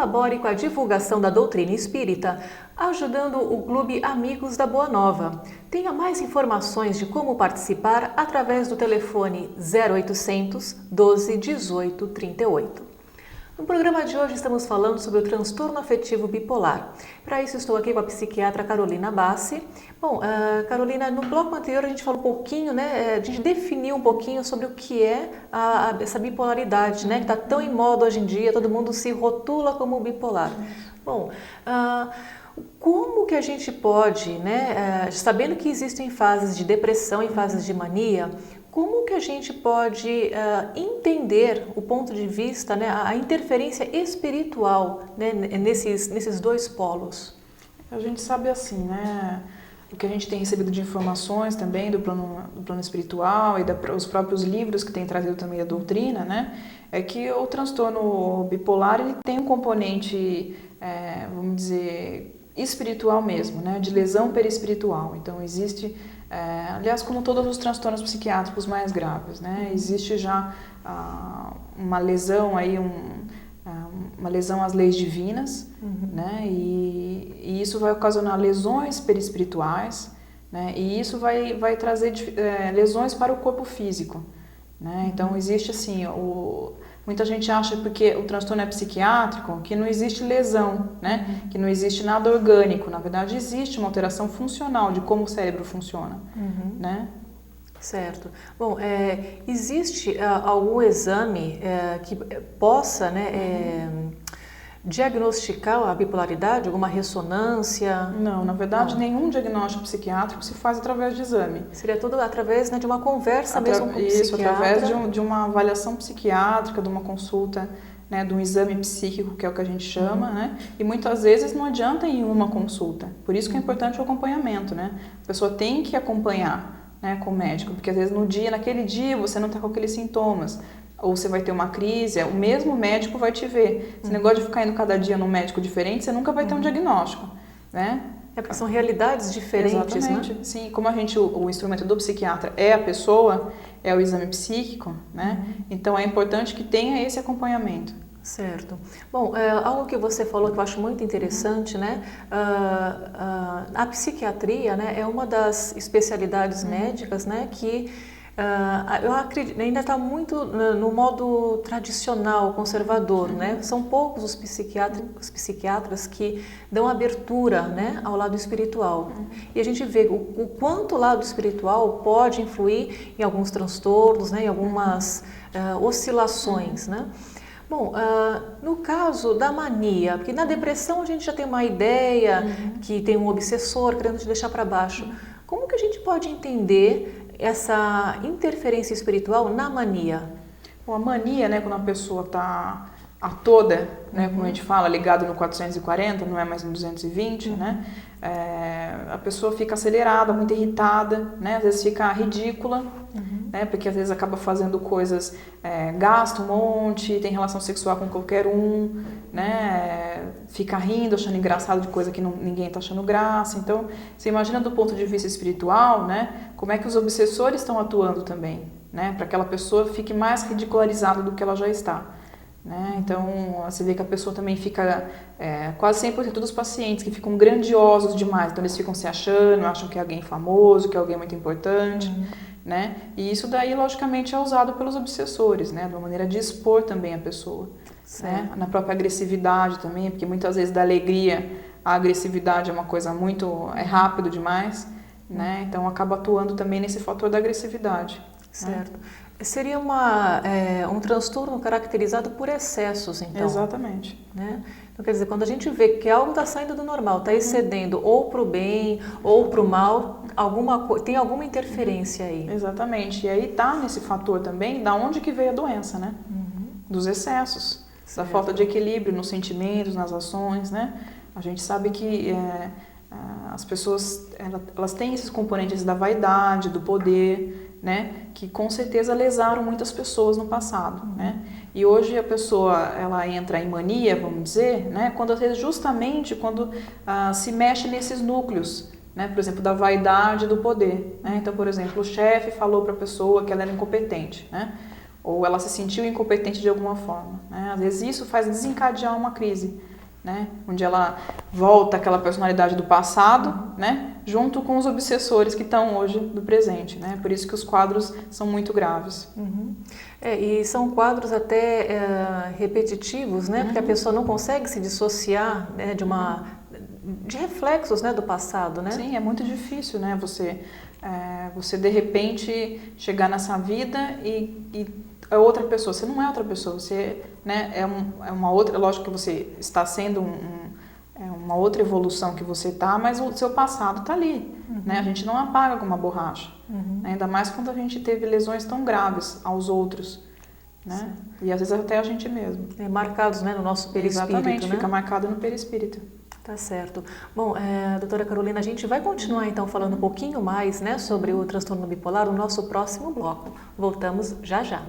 colabore com a divulgação da doutrina espírita, ajudando o Clube Amigos da Boa Nova. Tenha mais informações de como participar através do telefone 0800 12 18 38. No programa de hoje estamos falando sobre o transtorno afetivo bipolar. Para isso estou aqui com a psiquiatra Carolina Bassi. Bom, Carolina, no bloco anterior a gente falou um pouquinho, né, a gente definiu um pouquinho sobre o que é essa bipolaridade, né, que está tão em moda hoje em dia, todo mundo se rotula como bipolar. Bom, como que a gente pode, né, sabendo que existem fases de depressão e fases de mania, como que a gente pode entender o ponto de vista, né, a interferência espiritual, né, nesses dois polos? A gente sabe assim, né, o que a gente tem recebido de informações também do plano espiritual e os próprios livros que têm trazido também a doutrina, né, é que o transtorno bipolar ele tem um componente, vamos dizer, espiritual mesmo, né, de lesão perispiritual. Então existe, aliás, como todos os transtornos psiquiátricos mais graves, né, existe já uma lesão aí, uma lesão às leis divinas, né, e isso vai ocasionar lesões perispirituais, né, e isso vai trazer lesões para o corpo físico, né. Então existe assim, muita gente acha porque o transtorno é psiquiátrico que não existe lesão, né? Que não existe nada orgânico. Na verdade, existe uma alteração funcional de como o cérebro funciona, né? Certo. Bom, existe algum exame que possa, né, diagnosticar a bipolaridade, alguma ressonância? Não, na verdade, nenhum diagnóstico psiquiátrico se faz através de exame. Seria tudo através, né, de uma conversa mesmo com o Isso, psiquiatra? através de uma avaliação psiquiátrica, de uma consulta, né, de um exame psíquico, que é o que a gente chama, né? E muitas vezes não adianta em uma consulta. Por isso que é importante o acompanhamento, né? A pessoa tem que acompanhar, né, com o médico, porque às vezes naquele dia você não está com aqueles sintomas. Ou você vai ter uma crise, o mesmo médico vai te ver. Esse negócio de ficar indo cada dia num médico diferente, você nunca vai ter um diagnóstico, né? É porque são realidades diferentes, exatamente, né? Sim, como o instrumento do psiquiatra é a pessoa, é o exame psíquico, né? Então é importante que tenha esse acompanhamento. Certo. Bom, algo que você falou que eu acho muito interessante, né? A psiquiatria, né, é uma das especialidades médicas, né, que eu acredito, ainda está muito no modo tradicional, conservador, né? São poucos os psiquiatras que dão abertura, né, ao lado espiritual. E a gente vê o quanto o lado espiritual pode influir em alguns transtornos, né, em algumas oscilações, né? Bom, no caso da mania, porque na depressão a gente já tem uma ideia que tem um obsessor querendo te deixar para baixo. Como que a gente pode entender essa interferência espiritual na mania? Bom, a mania, né, quando a pessoa está a toda, né, como a gente fala, ligado no 440, não é mais no 220, né, a pessoa fica acelerada, muito irritada, né, às vezes fica ridícula, né, porque às vezes acaba fazendo coisas, gasta um monte, tem relação sexual com qualquer um, né, fica rindo, achando engraçado de coisa que ninguém está achando graça. Então, você imagina do ponto de vista espiritual, né, como é que os obsessores estão atuando também, né, para que aquela pessoa fique mais ridicularizada do que ela já está. Né? Então, você vê que a pessoa também fica, quase 100% dos pacientes que ficam grandiosos demais, então eles ficam se achando, acham que é alguém famoso, que é alguém muito importante, né? E isso daí, logicamente, é usado pelos obsessores, né? De uma maneira de expor também a pessoa, né? Na própria agressividade também, porque muitas vezes da alegria, a agressividade é uma coisa muito, rápido demais, né? Então acaba atuando também nesse fator da agressividade. Certo. Né? Seria um transtorno caracterizado por excessos, então. Exatamente. Né? Então, quer dizer, quando a gente vê que algo está saindo do normal, está excedendo ou para o bem ou para o mal, tem alguma interferência aí. Exatamente. E aí está nesse fator também da onde que veio a doença, né? Dos excessos, da falta de equilíbrio nos sentimentos, nas ações, né? A gente sabe que as pessoas elas têm esses componentes da vaidade, do poder, né, que com certeza lesaram muitas pessoas no passado, né? E hoje a pessoa ela entra em mania, vamos dizer, né, justamente quando se mexe nesses núcleos, né, por exemplo, da vaidade e do poder, né? Então, por exemplo, o chefe falou para a pessoa que ela era incompetente, né? Ou ela se sentiu incompetente de alguma forma, né? Às vezes isso faz desencadear uma crise, né? Onde ela volta àquela personalidade do passado, né? Junto com os obsessores que estão hoje do presente, né? Por isso que os quadros são muito graves. Uhum. E são quadros até repetitivos, né? Porque a pessoa não consegue se dissociar, né, de reflexos, né, do passado, né? Sim, é muito difícil, né? Você de repente chegar nessa vida e é outra pessoa. Você não é outra pessoa, você, né, é uma outra. Lógico que você está sendo uma outra evolução que você está, mas o seu passado está ali, né? A gente não apaga com uma borracha, ainda mais quando a gente teve lesões tão graves aos outros, né? E às vezes até a gente mesmo. Marcados, né, no nosso perispírito. Exatamente, né? fica marcado no perispírito. Tá certo. Bom, doutora Carolina, a gente vai continuar então falando um pouquinho mais, né, sobre o transtorno bipolar no nosso próximo bloco. Voltamos já já.